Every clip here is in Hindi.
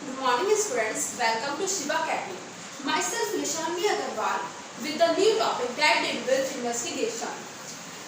Good morning students, welcome to Shiva Academy. Myself Nishanvi Agarwal with the new topic that deal with investigation.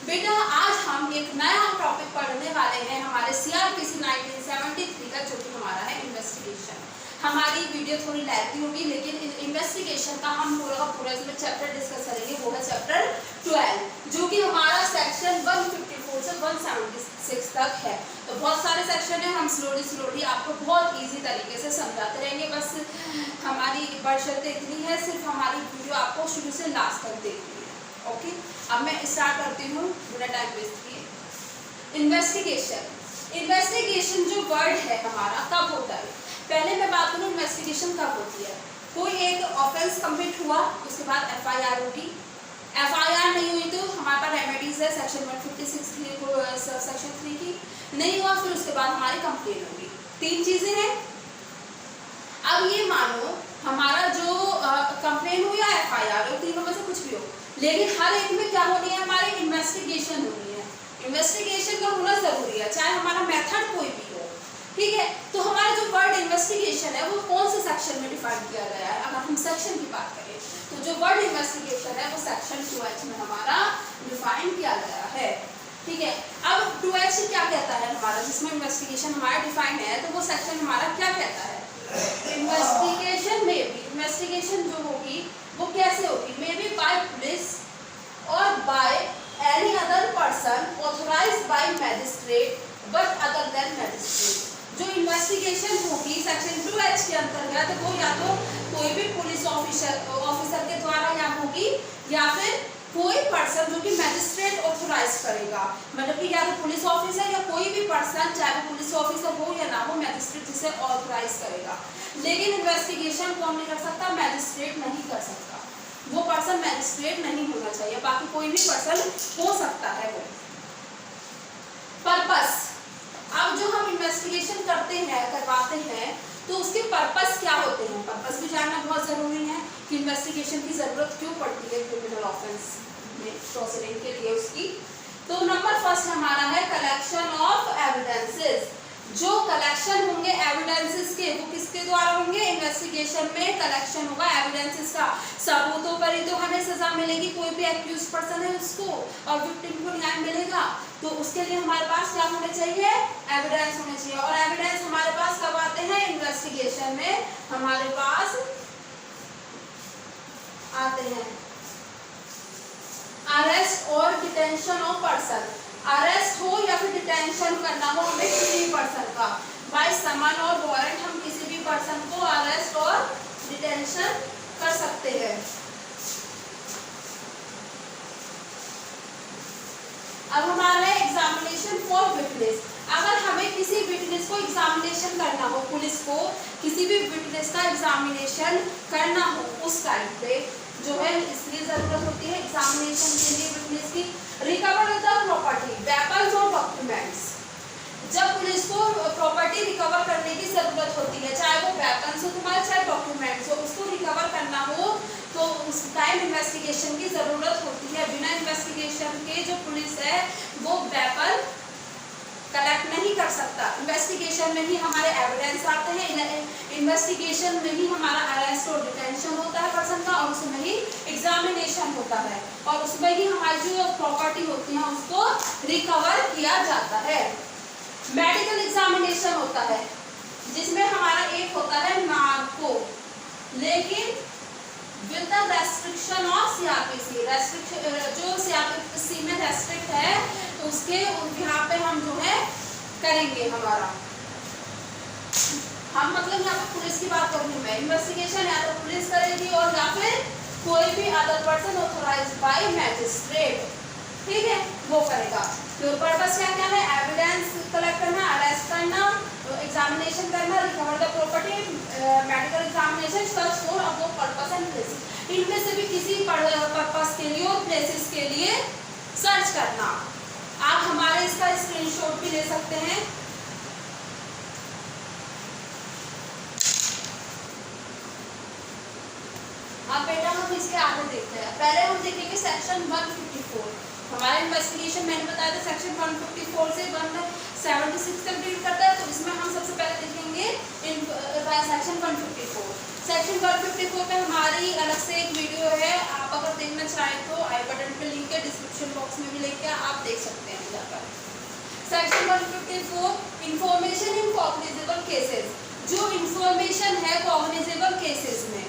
बेटा आज हम एक नया टॉपिक पढ़ने वाले हैं हमारे CRPC 1973 का, जो कि हमारा है इन्वेस्टिगेशन। हमारी वीडियो थोड़ी लेंथी होगी, लेकिन इन्वेस्टिगेशन का हम पूरा का पूरा इसमें चैप्टर डिस्कस करेंगे। वो है चैप्टर 12, जो कि हमारा सेक्शन 154 से 176 तक है। तो बहुत सारे सेक्शन है, हम स्लोली आपको बहुत इजी तरीके से समझाते रहेंगे। बस हमारी बशर्ते इतनी है, सिर्फ हमारी वीडियो आपको शुरू से लास्ट तक देखनी है। ओके, अब मैं स्टार्ट करती हूँ बिना टाइम वेस्ट किए। इन्वेस्टिगेशन जो वर्ड है हमारा कब होता है? पहले मैं बात करूँ इन्वेस्टिगेशन कब होती है। कोई एक ऑफेंस कमिट हुआ, उसके बाद FIR होगी। FIR नहीं हुई तो हमारे पास रेमेडीज है सेक्शन 156 सेक्शन 3 की। नहीं हुआ फिर उसके बाद हमारी कंप्लेन होगी। 3 चीजें हैं। अब ये मानो हमारा जो कंप्लेन हो या FIR हो, तीनों में से कुछ भी हो, लेकिन हर एक में क्या होनी है? हमारी इन्वेस्टिगेशन होनी है। इन्वेस्टिगेशन का होना जरूरी है, चाहे हमारा मेथड कोई भी हो। ठीक है, तो हमारा जो वर्ड इन्वेस्टिगेशन है वो कौन से सेक्शन में डिफाइन किया गया है? अगर हम सेक्शन की बात करें तो जो वर्ड इन्वेस्टिगेशन है वो सेक्शन 2H में हमारा डिफाइन किया गया है। ठीक है, अब 2H क्या कहता है हमारा, जिसमें इन्वेस्टिगेशन हमारा डिफाइन है, तो वो सेक्शन हमारा क्या कहता है? इन्वेस्टिगेशन में भी इन्वेस्टिगेशन जो होगी वो कैसे होगी? मे बी बाय पुलिस और by any other person authorised bye magistrate but other than magistrate. जो इन्वेस्टिगेशन होगी सेक्शन 2H के अंतर्गत वो या तो कोई भी पुलिस ऑफिसर के द्वारा या होगी, या फिर कोई पर्सन जो कि मैजिस्ट्रेट ऑथराइज करेगा। मतलब कि या तो पुलिस ऑफिसर या कोई भी पर्सन, चाहे वो पुलिस ऑफिसर हो या ना हो, मैजिस्ट्रेट जिसे ऑथराइज करेगा। लेकिन इन्वेस्टिगेशन कौन नहीं कर सकता? मैजिस्ट्रेट नहीं कर सकता। वो पर्सन मैजिस्ट्रेट नहीं होना चाहिए, बाकी कोई भी पर्सन हो सकता है वो। पर्पस, अब जो हम इन्वेस्टिगेशन करते हैं, करवाते हैं, तो उसके पर्पस क्या होते हैं? पर्पस भी जानना बहुत जरूरी है कि इन्वेस्टिगेशन की जरूरत क्यों पड़ती है क्रिमिनल ऑफेंस में प्रोसीडिंग के लिए उसकी। तो नंबर फर्स्ट हमारा है कलेक्शन ऑफ एविडेंसेस। जो कलेक्शन होंगे एविडेंसेस के, वो किसके द्वारा होंगे? इन्वेस्टिगेशन में कलेक्शन होगा एविडेंसेस का। सबूतों पर ही तो हमें सजा मिलेगी, कोई भी एक्यूज पर्सन है उसको, और विक्टिम को न्याय मिलेगा। तो उसके लिए हमारे पास क्या होने चाहिए? एविडेंस होने चाहिए। और एविडेंस हमारे पास कब आते हैं? इन्वेस्टिगेशन में हमारे पास आते हैं। अरेस्ट और डिटेंशन ऑफ पर्सन, अरेस्ट हो या फिर डिटेंशन करना हो हमें किसी भी पर्सन का, बाय समन और वारंट हम किसी भी पर्सन को अरेस्ट और डिटेंशन कर सकते हैं। अब हमारा है एग्जामिनेशन फॉर विटनेस। अगर हमें किसी विटनेस को एग्जामिनेशन करना हो, पुलिस को किसी भी विटनेस का एग्जामिनेशन करना हो, उस टाइम पे जो है इसलिए जरूरत होती है एग्जामिनेशन के लिए विटनेस की। रिकवर द प्रॉपर्टी, वेपन्स और डॉक्यूमेंट्स। जब पुलिस को प्रॉपर्टी रिकवर करने की जरूरत होती है, चाहे वो वेपन्स हो तुम्हारे, चाहे डॉक्यूमेंट्स हो, उसको रिकवर करना हो, तो उस टाइम इन्वेस्टिगेशन की जरूरत होती है। बिना इन्वेस्टिगेशन के जो पुलिस है वो वेपन कलेक्ट नहीं कर सकता। इन्वेस्टिगेशन में ही हमारे एविडेंस आते हैं, इन्वेस्टिगेशन में ही हमारा अरेस्ट और डिटेंशन होता है पर्सन का, और उसमें ही एग्जामिनेशन होता है, और उसमें ही हमारी जो प्रॉपर्टी होती है उसको रिकवर किया जाता है। मेडिकल एग्जामिनेशन होता है, जिसमें हमारा एक होता है नार्को, लेकिन with the restriction of CRPC। जो CRPC में रेस्ट्रिक्ट है तो उसके यहाँ पे हम जो है करेंगे हमारा, हम मतलब यहाँ पे पुलिस की बात करूँगी मैं, इन्वेस्टिगेशन या तो पुलिस करेगी और या फिर कोई भी other person authorised bye magistrate, ठीक है, वो करेगा। तो पर्पस क्या क्या है? एविडेंस कलेक्ट करना, अरेस्ट करना, एग्जामिनेशन करना, recover the property, medical examination, search for above purpose and places. इनमें से भी किसी पर्पस के लिए और प्लेसेस के लिए सर्च करना। आप हमारे इसका स्क्रीनशॉट भी ले सकते हैं। अब बेटा हम इसके आगे देखते हैं। पहले हम देखेंगे सेक्शन 154। हमारा इन्वेस्टिगेशन मैंने बताया था सेक्शन 154 से 176 तक डील करता है। तो इसमें हम सबसे पहले देखेंगे सेक्शन सेक्शन 154 पे हमारी अलग से एक वीडियो है, आप अगर देखना चाहें तो आई बटन पे लिंक है, डिस्क्रिप्शन बॉक्स में भी लिंक है, आप देख सकते हैं जाकर। Section 154 information in cognizable cases, जो इंफॉर्मेशन है कॉग्निजेबल केसेस में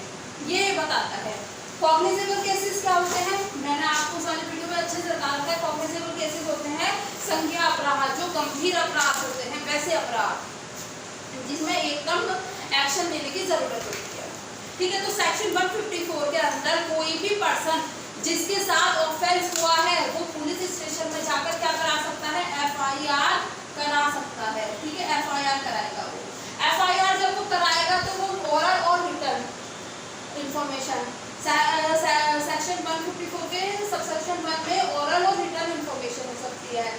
ये बताता है। कॉग्निजेबल केसेस क्या होते हैं, मैंने आपको सारी वीडियो में अच्छे से बता रखा है। कॉग्निजेबल केसेस होते हैं संज्ञा अपराध, जो गंभीर अपराध होते हैं, वैसे अपराध जिसमें एकदम एक्शन लेने की जरूरत होती है। ठीक है, तो सेक्शन 154 के अंदर कोई भी पर्सन जिसके साथ ऑफेंस हुआ है वो पुलिस स्टेशन में जाकर क्या करा सकता है, एफआईआर करा सकता है। ठीक है, एफआईआर कराएगा वो। एफआईआर जब वो कराएगा तो वो ओरल और रिटन इंफॉर्मेशन, सेक्शन 154 के सबसेक्शन 1 में ओरल और रिटन इंफॉर्मेशन हो सकती है।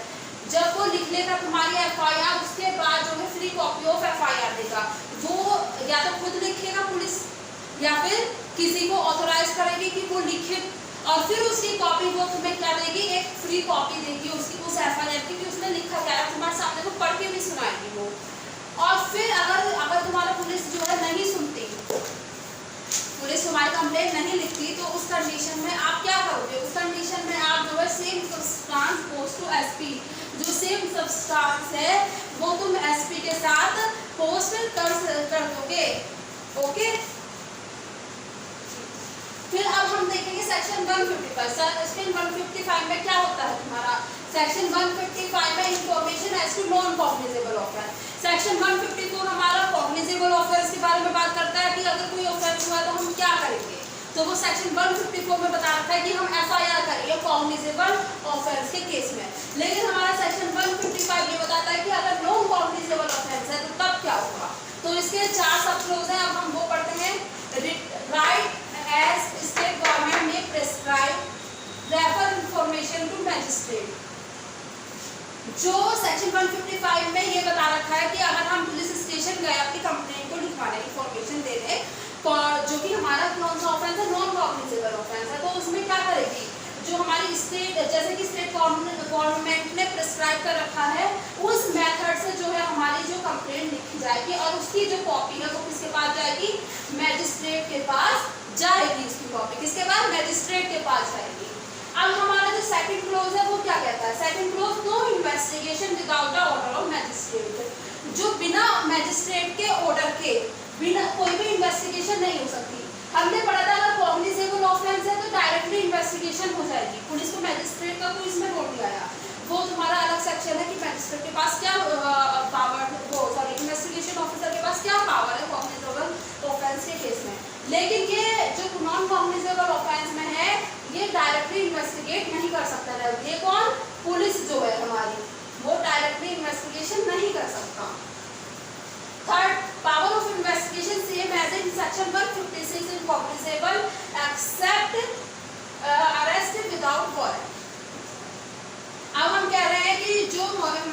जब वो लिख लेगा तुम्हारी एफआईआर, उसके बाद जो है फ्री कॉपी ऑफ एफआईआर देगा। वो या तो खुद लिखेगा पुलिस, या फिर किसी को ऑथोराइज करेगी कि वो लिखे, और फिर उसकी कॉपी वो तुम्हें क्या देगी, एक फ्री कॉपी देगी उसकी उस एफआईआर की, उसमें लिखा क्या है तुम्हारे सामने, वो पढ़ के भी सुनाएगी वो। और फिर अगर तुम्हारा पुलिस जो है नहीं सुनती, पुलिस तुम्हारी कंप्लेंट नहीं लिखती, तो उस कंडीशन में आप क्या करोगे, उस कंडीशन में आप जो है same substance post to SP, जो सेम सब्सटेंस है वो तुम एसपी के साथ पोस्ट कर दोगे। ओके, फिर अब हम देखेंगे सेक्शन 155। सेक्शन 155 में क्या होता है तुम्हारा, सेक्शन 155 में information as to non cognizable offence. Section 154 हमारा कॉग्निजेबल ऑफेंस के बारे में बात करता है कि अगर कोई ऑफेंस हुआ तो हम क्या करेंगे, तो वो सेक्शन 154 में बता रखा है कि हम एफआईआर करेंगे कॉग्निजेबल ऑफेंस के केस में। लेकिन हमारा सेक्शन 155 ये बताता है कि अगर नॉन कॉग्निजेबल ऑफेंस है तो तब क्या होगा। तो इसके 4 सब क्लोज हैं, अब हम वो पढ़ते हैं। राइट एज स्टेट गवर्नमेंट ने prescribe refer information to magistrate. जो सेक्शन 155 में ये बता रखा है कि अगर हम पुलिस स्टेशन गए अपनी कंप्लेंट को लिखवाने, इंफॉर्मेशन देने, जो कि हमारा कौन सा ऑफेंस है, नॉन कॉग्निजेबल ऑफेंस है, तो उसमें क्या करेगी, जो हमारी स्टेट, जैसे कि स्टेट गवर्नमेंट ने प्रिस्क्राइब कर रखा है, उस मेथड से जो है हमारी जो कंप्लेंट लिखी जाएगी और उसकी जो कॉपी है वो किसके पास जाएगी, मैजिस्ट्रेट के पास जाएगी। उसकी कॉपी किसके पास, मैजिस्ट्रेट के पास जाएगी। अब हमारा जो सेकंड क्लोज है वो क्या कहता है, second close, no investigation without the order of magistrate. जो बिना मैजिस्ट्रेट के ऑर्डर के बिना कोई भी इन्वेस्टिगेशन नहीं हो सकती। हमने पढ़ा था अगर कॉग्निजेबल ऑफेंस है तो डायरेक्टली इन्वेस्टिगेशन हो जाएगी, पुलिस को मैजिस्ट्रेट का कोई इसमें रोल नहीं आया। वो तुम्हारा अलग सेक्शन है कि मैजिस्ट्रेट के पास क्या पावर, वो सॉरी इन्वेस्टिगेशन ऑफिसर के पास क्या पावर है कॉग्निजेबल ऑफेंस के केस में। लेकिन ये जो नॉन कॉग्निजेबल ऑफेंस में है ये डायरेक्टली इन्वेस्टिगेट नहीं कर सकता है। ये कौन, पुलिस जो है हमारी, वो डायरेक्टली इन्वेस्टिगेशन नहीं कर सकता। Third, power of investigation same as in section 156 in cognizable except arrest without warrant. अब हम कह रहे हैं कि जो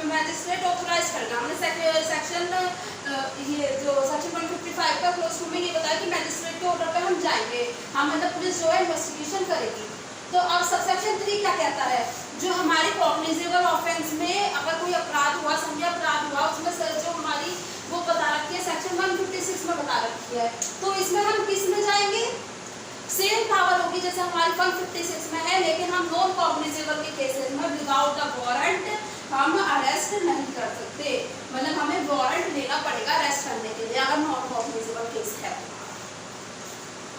मैजिस्ट्रेट ऑथोराइज करेगा, हमने सेक्शन ये जो सेक्शन 155 का क्लोज 2 में ये बताया कि मैजिस्ट्रेट के ऑर्डर पे हम जाएंगे, हम मतलब पुलिस जो है इन्वेस्टिगेशन करेगी। तो अब सबसेक्शन 3 क्या कहता है, जो हमारी कॉग्निजेबल ऑफेंस में अगर कोई अपराध हुआ, संज्ञा अपराध हुआ, उसमें जो हमारी वो बता रखी है सेक्शन 156 में बता रखी है, तो इसमें हम किस में जाएंगे, सेम पावर होगी जैसे हमारी 156 में है, लेकिन हम नॉन कॉग्निजेबल के केसेस में विदाउट द वारंट हम अरेस्ट नहीं कर सकते, मतलब हमें वारंट लेना पड़ेगा अरेस्ट करने के लिए अगर नॉन कॉग्निजेबल केस है।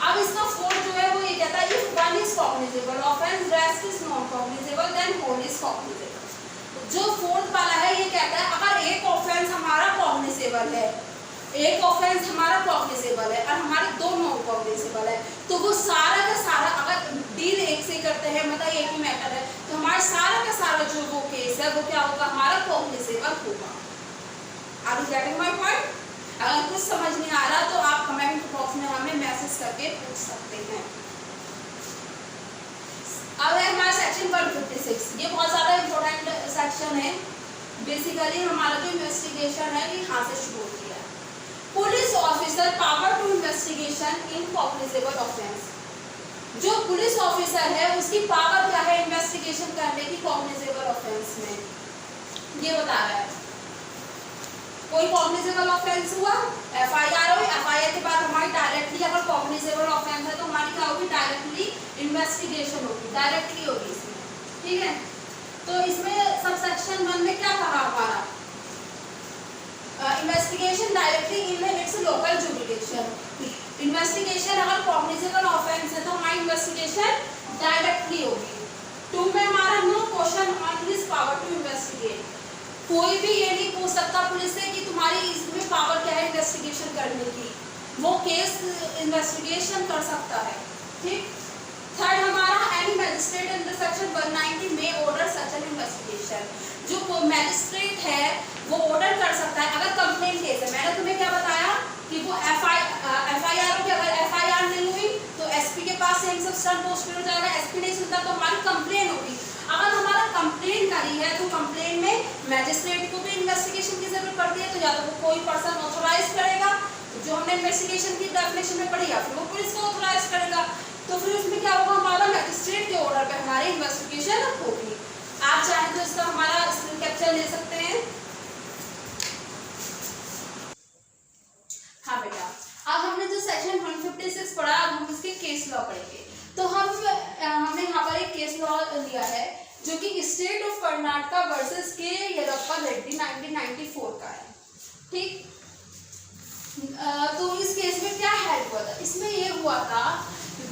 अब इसका फोर्थ जो है वो ये कहता है if one is cognizable offence rest is non cognizable then whole is cognizable. जो फोर्थ वाला है ये कहता है अगर एक ऑफेंस हमारा कॉग्निजेबल है, एक ऑफेंस हमारा कॉग्निजेबल है और हमारे दो नॉन कॉग्निजेबल है, तो वो सारा का सारा अगर डील एक से करते हैं, मतलब एक ही मैटर है, तो हमारा सारा का सारा जो वो केस है वो क्या होगा, हमारा कॉग्निजेबल होगा। Are you getting my point? अगर कुछ समझ नहीं आ रहा तो आप कमेंट बॉक्स में हमें मैसेज करके पूछ सकते हैं। अब है हमारा सेक्शन 156, ये बहुत ज़्यादा इम्पोर्टेंट सेक्शन है। बेसिकली हमारा जो इन्वेस्टिगेशन है ये यहाँ से शुरू होती है। Police officer power to investigation in cognizable offence. जो पुलिस ऑफिसर है उसकी पावर क्या है इन्वेस्टिगेशन करने की कॉग्निजेबल ऑफेंस में, ये बता रहा है। कोई कॉग्निजेबल ऑफेंस हुआ, एफआईआर हुई, एफआईआर के बाद हमारी डायरेक्टली अगर डायरेक्टली होगी इसमें, ठीक है। तो इसमें सब सेक्शन 1 में क्या कहा हमारा, investigation directly in its local jurisdiction. Investigation अगर कॉग्निजेबल ऑफेंस है तो हमारी इन्वेस्टिगेशन डायरेक्टली होगी। 2 में हमारा no question on his power to investigate, कोई भी ये नहीं पूछ सकता पुलिस से कि तुम्हारी इसमें पावर क्या है इन्वेस्टिगेशन करने की, वो केस इन्वेस्टिगेशन कर सकता है, ठीक। थर्ड हमारा एनी मैजिस्ट्रेट अंडर सेक्शन 190 में ऑर्डर सच एन इन्वेस्टिगेशन, जो मैजिस्ट्रेट है वो ऑर्डर कर सकता है अगर कंप्लेंट केस है। मैंने तुम्हें क्या बताया कि वो एफआईआर होगी, अगर एफआईआर नहीं हुई तो एसपी के पास सेम सब्सटेंस पोस्टेड हो जाएगा, एसपी नहीं सुनता तो हमारी कंप्लेन होगी। अगर हमारा कंप्लेन करी है तो कंप्लेन में मैजिस्ट्रेट को भी इन्वेस्टिगेशन की जरूरत पड़ती है, तो या तो वो कोई पर्सन ऑथोराइज करेगा जो हमने इन्वेस्टिगेशन की डेफिनेशन में पढ़ी, या फिर वो पुलिस को ऑथोराइज करेगा। तो फिर उसमें क्या होगा, हमारा मैजिस्ट्रेट के ऑर्डर पे हमारी इन्वेस्टिगेशन होगी। आप चाहें तो इसका हमारा स्क्रीन कैप्चर ले सकते हैं। हाँ बेटा, अब हमने जो सेक्शन 156 पढ़ा, अब हम इसके केस लॉ पढ़ेंगे। तो हमने यहाँ पर एक केस लॉ लिया है जो कि स्टेट ऑफ कर्नाटका वर्सेस के येरप्पा रेड्डी 1994 का है, ठीक। तो इस केस में क्या हेल्प हुआ था, इसमें ये हुआ था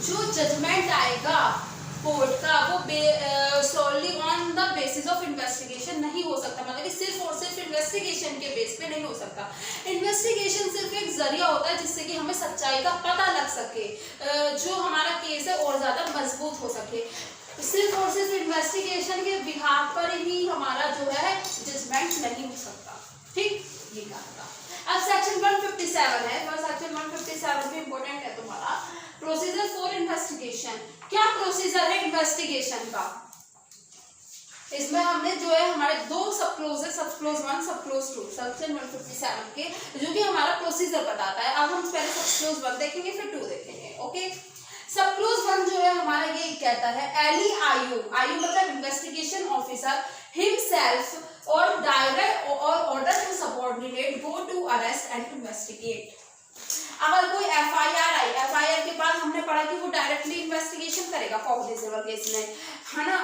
जो जजमेंट आएगा कोर्ट का वो solely on the basis of investigation नहीं हो सकता, मतलब कि सिर्फ और सिर्फ इन्वेस्टिगेशन के बेस पे नहीं हो सकता। इन्वेस्टिगेशन सिर्फ एक जरिया होता है जिससे कि हमें सच्चाई का पता लग सके, जो हमारा केस है और ज्यादा मजबूत हो सके। सिर्फ और सिर्फ इन्वेस्टिगेशन के बिहाफ पर ही हमारा जो है जजमेंट नहीं हो सकता, ठीक, ये कहा था। अब सेक्शन 157 है, और सेक्शन 157 भी इंपॉर्टेंट है तुम्हारा, प्रोसीजर फॉर इन्वेस्टिगेशन। क्या प्रोसीजर है इन्वेस्टिगेशन का, इसमें हमने जो है हमारे दो सब क्लोज है, सब क्लोज 1 सब क्लोज 2 सेक्शन 157 के, जो कि हमारा प्रोसीजर बताता है। अब हम पहले सब क्लोज 1 देखेंगे फिर 2 देखेंगे, ओके। सब क्लोज 1 जो है हमारा ये कहता है एनी आईयू मतलब इन्वेस्टिगेशन ऑफिसर हिमसेल्फ और डायरेक्ट और order to subordinate go to arrest and investigate. अगर कोई एफआईआर आई, एफआईआर के बाद हमने पढ़ा कि वो डायरेक्टली इन्वेस्टिगेशन करेगा कॉग्निजेबल केस में, है ना।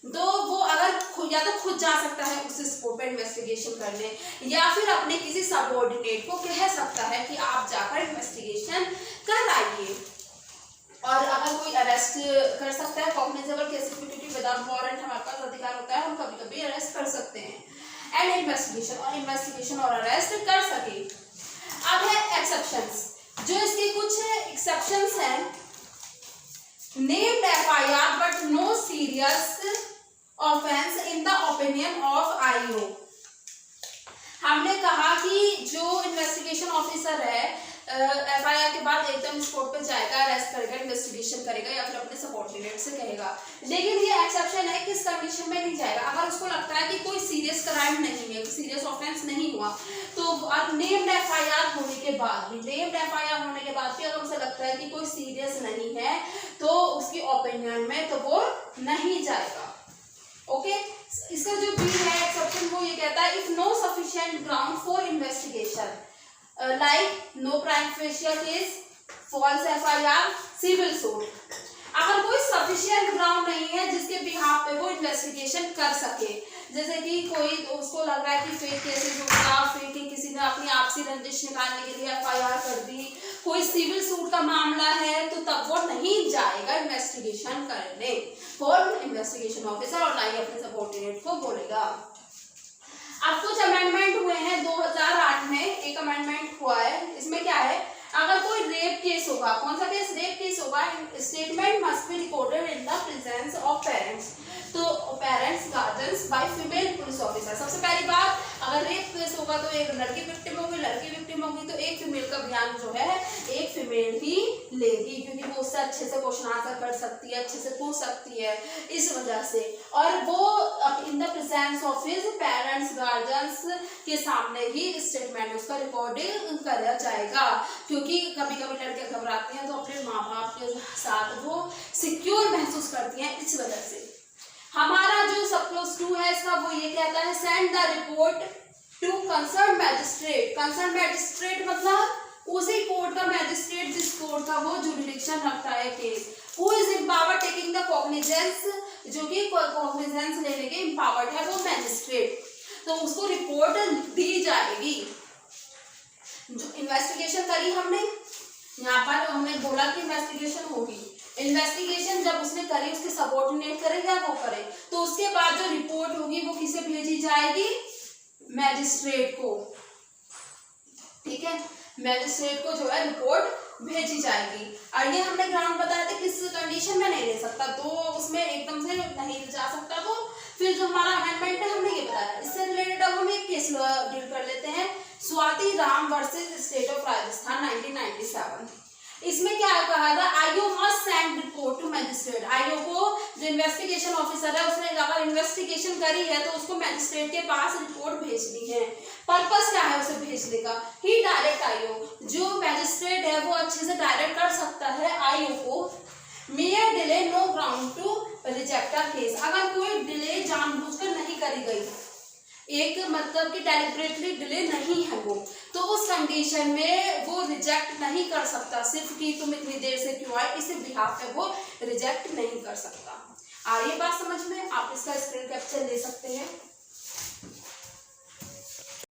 तो वो अगर या तो खुद जा सकता है उस स्पोर्ट पे इन्वेस्टिगेशन करने, या फिर अपने किसी सबऑर्डिनेट को कह सकता है कि आप जाकर इन्वेस्टिगेशन कराइए। और अगर कोई अरेस्ट कर सकता है कॉग्निजेबल केस विदाउट वारंट, हमारे पास अधिकार होता है, हम कभी कभी अरेस्ट कर सकते हैं एंड इन्वेस्टिगेशन और अरेस्ट कर सके। अब है एक्सेप्शंस, जो इसके कुछ एक्सेप्शंस हैं। Named FIR but no serious offence in the opinion of IO. हमने कहा कि जो इन्वेस्टिगेशन ऑफिसर है एफआईआर के बाद एकदम स्पॉट पे जाएगा, अरेस्ट करेगा, इन्वेस्टिगेशन करेगा, या फिर अपने सबऑर्डिनेट से कहेगा। लेकिन ये एक्सेप्शन है, किस कंडीशन में नहीं जाएगा, अगर उसको लगता है कि कोई सीरियस क्राइम नहीं है, सीरियस ऑफेंस नहीं हुआ, तो अब नेम्ड एफआईआर होने के बाद भी अगर उसे लगता है कि कोई सीरियस नहीं है तो उसकी ओपिनियन में तो वो नहीं जाएगा, ओके। इसका जो बी है एक्सेप्शन, वो ये कहता है if no sufficient ground for investigation like no prime facial case, false FIR, civil suit. अगर कोई सफिशिएंट ग्राउंड नहीं है जिसके बिहाफ पे वो इन्वेस्टिगेशन कर सके, जैसे कि कोई उसको लग रहा है कि फेक केसेस होगा, फेक किसी ने अपनी आपसी रंजिश निकालने के लिए एफआईआर कर दी, कोई सिविल सूट का मामला है, तो तब वो नहीं जाएगा इन्वेस्टिगेशन करने फॉर इन्वेस्टिगेशन ऑफिसर, और ना ही अपने सबऑर्डिनेट को बोलेगा। अब कुछ अमेंडमेंट हुए हैं 2008 में, एक अमेंडमेंट हुआ है। इसमें क्या है, अगर कोई रेप केस होगा, कौन सा केस, रेप केस होगा, statement must be recorded in the presence of parents, तो parents guardians by female police officer. सबसे पहली बात, अगर रेप केस होगा तो एक लड़की विक्टिम होगी, लड़की विक्टिम होगी तो एक फीमेल का बयान जो है एक फीमेल ही लेगी, क्योंकि वो उससे अच्छे से क्वेश्चन आंसर कर सकती है, अच्छे से पूछ सकती है, इस वजह से। और वो इन the presence of his parents guardians के सामने ही स्टेटमेंट उसका रिकॉर्डिंग करा जाएगा, क्योंकि कभी कभी लड़कियां घबराती हैं तो अपने माँ बाप के साथ वो सिक्योर महसूस करती हैं, इस वजह से। हमारा जो सब क्लोज 2 है इसका, वो ये कहता है send the report to concern magistrate. Concern magistrate मतलब उसी कोर्ट का मैजिस्ट्रेट जिस कोर्ट का वो जुरिडिक्शन रखता है case, who is empowered taking the cognizance, जो कि कॉग्निजेंस लेने के एम्पावर्ड है वो मैजिस्ट्रेट, तो उसको रिपोर्ट दी जाएगी। जो इन्वेस्टिगेशन करी हमने, यहाँ पर हमने बोला कि इन्वेस्टिगेशन होगी, इन्वेस्टिगेशन जब उसने करी, उसके सबऑर्डिनेट करे या वो करे, तो उसके बाद जो रिपोर्ट होगी वो किसे भेजी जाएगी, मैजिस्ट्रेट को, ठीक है, मैजिस्ट्रेट को जो है रिपोर्ट भेजी जाएगी। और ये हमने ग्राउंड बताया था किस कंडीशन में नहीं ले सकता, तो उसमें एकदम से नहीं जा सकता वो। फिर जो हमारा अमेंडमेंट है हमने ये बताया। इससे रिलेटेड अब हम एक केस डील कर लेते हैं, Swati Ram versus state of Rajasthan 1997। इसमें क्या कहा था, IO must send report to magistrate. IO को जो इन्वेस्टिगेशन ऑफिसर है उसने अगर इन्वेस्टिगेशन करी है तो उसको मैजिस्ट्रेट के पास रिपोर्ट भेजनी है। पर्पस क्या है उसे भेजने का, ही डायरेक्ट आईओ, जो मैजिस्ट्रेट है वो अच्छे से डायरेक्ट कर सकता है आईओ को। Mere delay no ground to reject a case, अगर कोई डिले जानबूझकर नहीं करी गई, एक मतलब कि डेलिबरेटली डिले नहीं है वो, तो उस कंडीशन में वो रिजेक्ट नहीं कर सकता, सिर्फ कि तुम इतनी देर से क्यों आए, इस बिहाफ पे वो रिजेक्ट नहीं कर सकता। आ रही है बात समझ में, आप इसका स्क्रीन कैप्चर ले सकते हैं।